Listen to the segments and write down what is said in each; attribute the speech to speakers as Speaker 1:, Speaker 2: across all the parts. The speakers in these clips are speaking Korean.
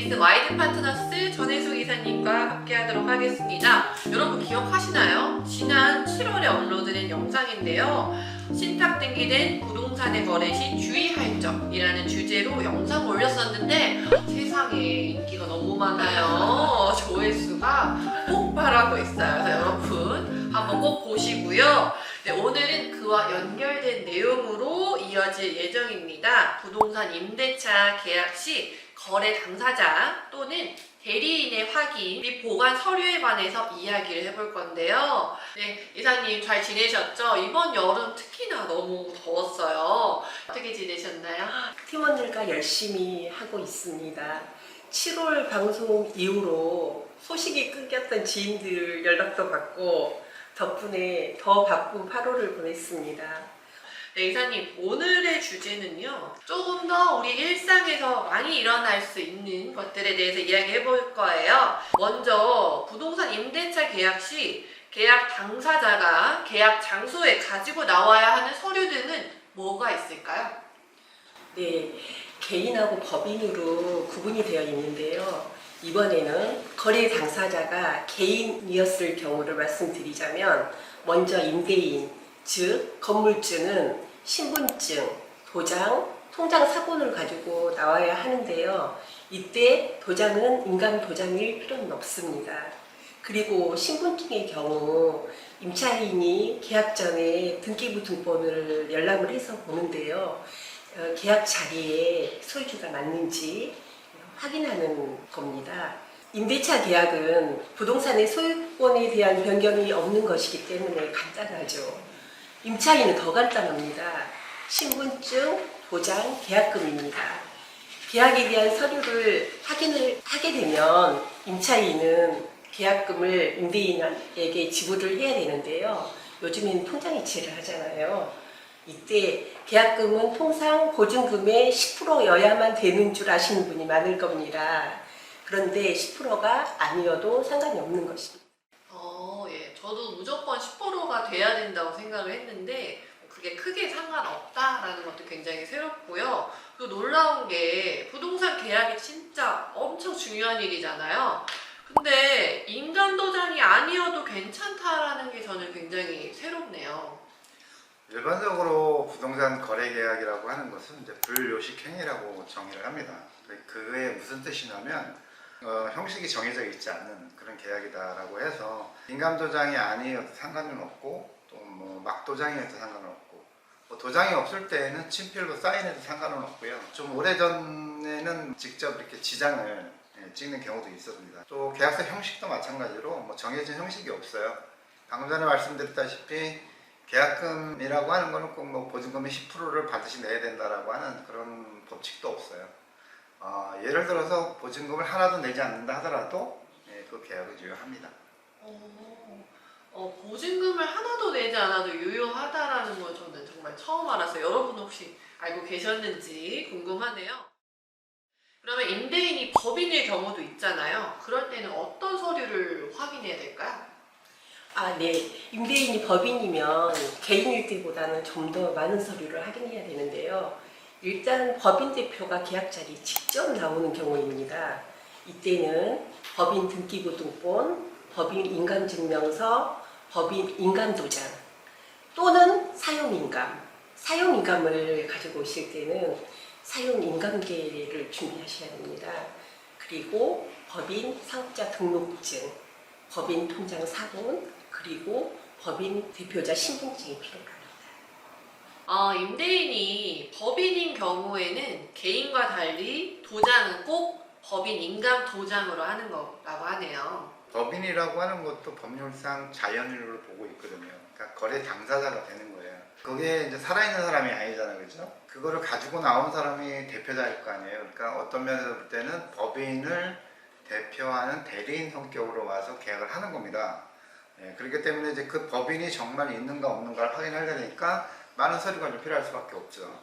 Speaker 1: 에이스 와이드 파트너스 전혜숙 이사님과 함께 하도록 하겠습니다. 여러분 기억하시나요? 지난 7월에 업로드된 영상인데요. 신탁 등기된 부동산의 거래 시 주의할 점이라는 주제로 영상 올렸었는데 세상에 인기가 너무 많아요. 조회수가 폭발하고 있어요. 그래서 여러분 한번 꼭 보시고요. 네, 오늘은 그와 연결된 내용으로 이어질 예정입니다. 부동산 임대차 계약 시 거래 당사자 또는 대리인의 확인 및 보관 서류에 관해서 이야기를 해볼 건데요. 네, 이사님 잘 지내셨죠? 이번 여름 특히나 너무 더웠어요. 어떻게 지내셨나요?
Speaker 2: 팀원들과 열심히 하고 있습니다. 7월 방송 이후로 소식이 끊겼던 지인들 연락도 받고 덕분에 더 바쁜 8월을 보냈습니다.
Speaker 1: 네, 이사님 오늘의 주제는요. 조금 더 우리 일상에서 많이 일어날 수 있는 것들에 대해서 이야기해 볼 거예요. 먼저 부동산 임대차 계약 시 계약 당사자가 계약 장소에 가지고 나와야 하는 서류 등은 뭐가 있을까요?
Speaker 2: 네, 개인하고 법인으로 구분이 되어 있는데요. 이번에는 거래 당사자가 개인이었을 경우를 말씀드리자면 먼저 임대인, 즉 건물주는 신분증, 도장, 통장 사본을 가지고 나와야 하는데요. 이때 도장은 인감 도장일 필요는 없습니다. 그리고 신분증의 경우 임차인이 계약 전에 등기부 등본을 열람을 해서 보는데요. 계약 자리에 소유주가 맞는지 확인하는 겁니다. 임대차 계약은 부동산의 소유권에 대한 변경이 없는 것이기 때문에 간단하죠. 임차인은 더 간단합니다. 신분증, 도장, 계약금입니다. 계약에 대한 서류를 확인을 하게 되면 임차인은 계약금을 임대인에게 지불을 해야 되는데요. 요즘에는 통장이체를 하잖아요. 이때 계약금은 통상 보증금의 10%여야만 되는 줄 아시는 분이 많을 겁니다. 그런데 10%가 아니어도 상관이 없는 것입니다.
Speaker 1: 예. 저도 무조건 10%가 돼야 된다고 생각을 했는데 그게 크게 상관없다라는 것도 굉장히 새롭고요. 또 놀라운 게 부동산 계약이 진짜 엄청 중요한 일이잖아요. 근데 인감 도장이 아니어도 괜찮다라는 게 저는 굉장히 새롭네요.
Speaker 3: 일반적으로 부동산 거래 계약이라고 하는 것은 이제 불요식 행위라고 정의를 합니다. 그게 무슨 뜻이냐면 형식이 정해져 있지 않는 그런 계약이다라고 해서 인감 도장이 아니어도 상관은 없고 또 뭐 막도장이어도 상관은 없고 뭐 도장이 없을 때에는 친필로 사인해도 상관은 없고요. 좀 오래전에는 직접 이렇게 지장을 찍는 경우도 있었습니다. 또 계약서 형식도 마찬가지로 뭐 정해진 형식이 없어요. 방금 전에 말씀드렸다시피 계약금이라고 하는 거는 꼭 뭐 보증금의 10%를 반드시 내야 된다라고 하는 그런 법칙도 없어요. 예를 들어서 보증금을 하나도 내지 않는다 하더라도 그 계약은 유효합니다.
Speaker 1: 보증금을 하나도 내지 않아도 유효하다라는 걸 저는 정말 처음 알았어요. 여러분 혹시 알고 계셨는지 궁금하네요. 그러면 임대인이 법인일 경우도 있잖아요. 그럴 때는 어떤 서류를 확인해야 될까요?
Speaker 2: 네. 임대인이 법인이면 개인일 때보다는 좀 더 많은 서류를 확인해야 되는데요. 일단 법인 대표가 계약 자리에 직접 나오는 경우입니다. 이때는 법인 등기부 등본, 법인 인감증명서, 법인 인감도장 또는 사용인감을 가지고 오실 때는 사용인감계를 준비하셔야 됩니다. 그리고 법인 사업자 등록증, 법인 통장 사본, 그리고 법인 대표자 신분증이 필요합니다.
Speaker 1: 임대인이 법인인 경우에는 개인과 달리 도장은 꼭 법인 인감 도장으로 하는 거라고 하네요.
Speaker 3: 법인이라고 하는 것도 법률상 자연인으로 보고 있거든요. 그러니까 거래 당사자가 되는 거예요. 그게 이제 살아있는 사람이 아니잖아요, 그죠? 그거를 가지고 나온 사람이 대표자일 거 아니에요. 그러니까 어떤 면에서 볼 때는 법인을 대표하는 대리인 성격으로 와서 계약을 하는 겁니다. 그렇기 때문에 이제 그 법인이 정말 있는가 없는가를 확인하려니까 많은 서류가 좀 필요할 수밖에 없죠.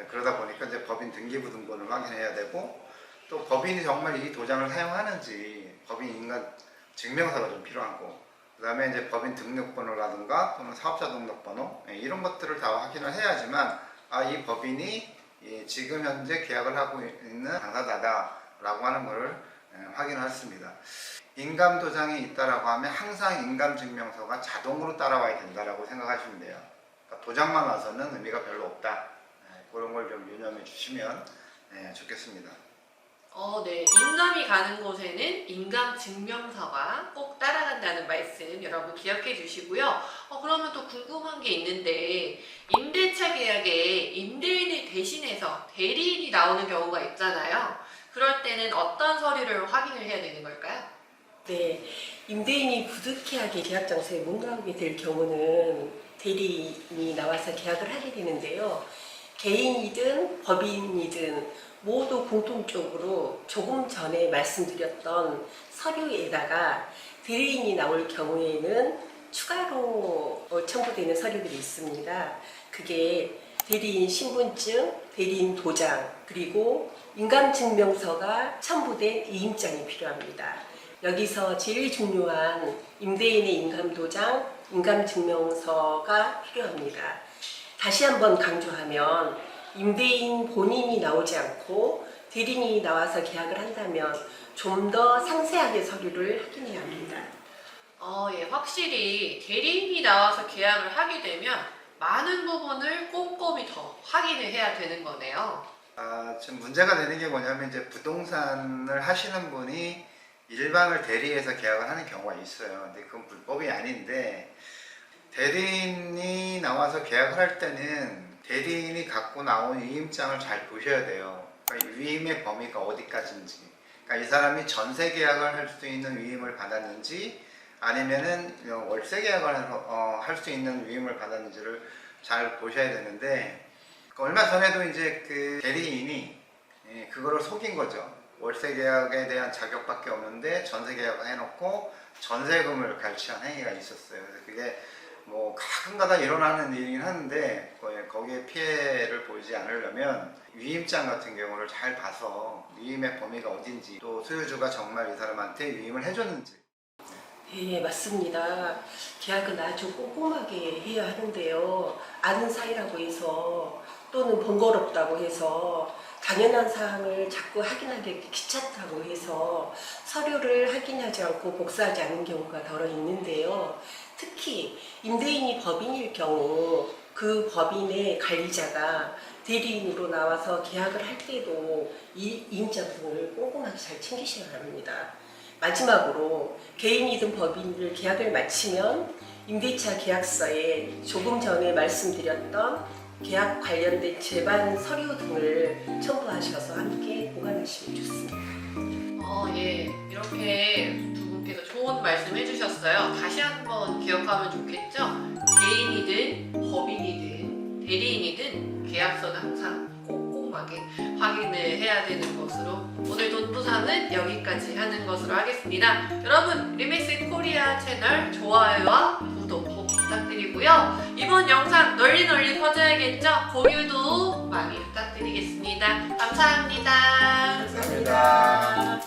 Speaker 3: 그러다 보니까 이제 법인 등기부 등본을 확인해야 되고 또 법인이 정말 이 도장을 사용하는지 법인 인간 증명서가 좀 필요하고 그 다음에 이제 법인 등록번호라든가 또는 사업자 등록번호 이런 것들을 다 확인을 해야지만 이 법인이 지금 현재 계약을 하고 있는 당사자다라고 하는 것을 확인했습니다. 인감도장이 있다라고 하면 항상 인감증명서가 자동으로 따라와야 된다라고 생각하시면 돼요. 그러니까 도장만 와서는 의미가 별로 없다. 그런 걸 좀 유념해 주시면 좋겠습니다.
Speaker 1: 네. 인감이 가는 곳에는 인감 증명서가 꼭 따라간다는 말씀 여러분 기억해 주시고요. 그러면 또 궁금한 게 있는데 임대차 계약에 임대인을 대신해서 대리인이 나오는 경우가 있잖아요. 그럴 때는 어떤 서류를 확인을 해야 되는 걸까요?
Speaker 2: 네, 임대인이 부득이하게 계약 장소에 못 나오게 될 경우는 대리인이 나와서 계약을 하게 되는데요. 개인이든 법인이든 모두 공통적으로 조금 전에 말씀드렸던 서류에다가 대리인이 나올 경우에는 추가로 첨부되는 서류들이 있습니다. 그게 대리인 신분증, 대리인 도장, 그리고 인감증명서가 첨부된 이임장이 필요합니다. 여기서 제일 중요한 임대인의 인감도장, 인감증명서가 필요합니다. 다시 한번 강조하면 임대인 본인이 나오지 않고 대리인이 나와서 계약을 한다면 좀 더 상세하게 서류를 확인해야 합니다.
Speaker 1: 예, 확실히 대리인이 나와서 계약을 하게 되면 많은 부분을 꼼꼼히 더 확인을 해야 되는 거네요.
Speaker 3: 지금 문제가 되는 게 뭐냐면 이제 부동산을 하시는 분이 일방을 대리해서 계약을 하는 경우가 있어요. 근데 그건 불법이 아닌데 대리인이 나와서 계약을 할 때는 대리인이 갖고 나온 위임장을 잘 보셔야 돼요. 그러니까 위임의 범위가 어디까지인지. 그러니까 이 사람이 전세 계약을 할 수 있는 위임을 받았는지 아니면은 월세 계약을 할 수 있는 위임을 받았는지를 잘 보셔야 되는데 얼마 전에도 이제 그 대리인이 그거를 속인 거죠. 월세 계약에 대한 자격밖에 없는데 전세 계약을 해놓고 전세금을 갈취한 행위가 있었어요. 그래서 그게 뭐 가끔가다 일어나는 일이긴 하는데 거기에 피해를 보이지 않으려면 위임장 같은 경우를 잘 봐서 위임의 범위가 어딘지 또 소유주가 정말 이 사람한테 위임을 해줬는지.
Speaker 2: 네, 맞습니다. 계약은 아주 꼼꼼하게 해야 하는데요. 아는 사이라고 해서 또는 번거롭다고 해서 당연한 사항을 자꾸 확인하기 귀찮다고 해서 서류를 확인하지 않고 복사하지 않는 경우가 더러 있는데요. 특히 임대인이 법인일 경우 그 법인의 관리자가 대리인으로 나와서 계약을 할 때도 이 이임장 등을 꼼꼼하게 잘 챙기셔야 합니다. 마지막으로 개인이든 법인을 계약을 마치면 임대차 계약서에 조금 전에 말씀드렸던 계약 관련된 제반 서류 등을 첨부하셔서 함께 보관하시면 좋습니다.
Speaker 1: 예, 이렇게 두 분께서 좋은 말씀 해주셨어요. 다시 한번 기억하면 좋겠죠? 개인이든 법인이든 대리인이든 계약서는 항상 꼼꼼하게 확인을 해야 되는 것으로 오늘 돈부상은 여기까지 하는 것으로 하겠습니다. 여러분 리메이스 코리아 채널 좋아요와 구독 꼭 부탁드리고요. 이번 영상 널리 퍼져야겠죠? 공유도 많이 부탁드리겠습니다. 감사합니다.
Speaker 3: 감사합니다.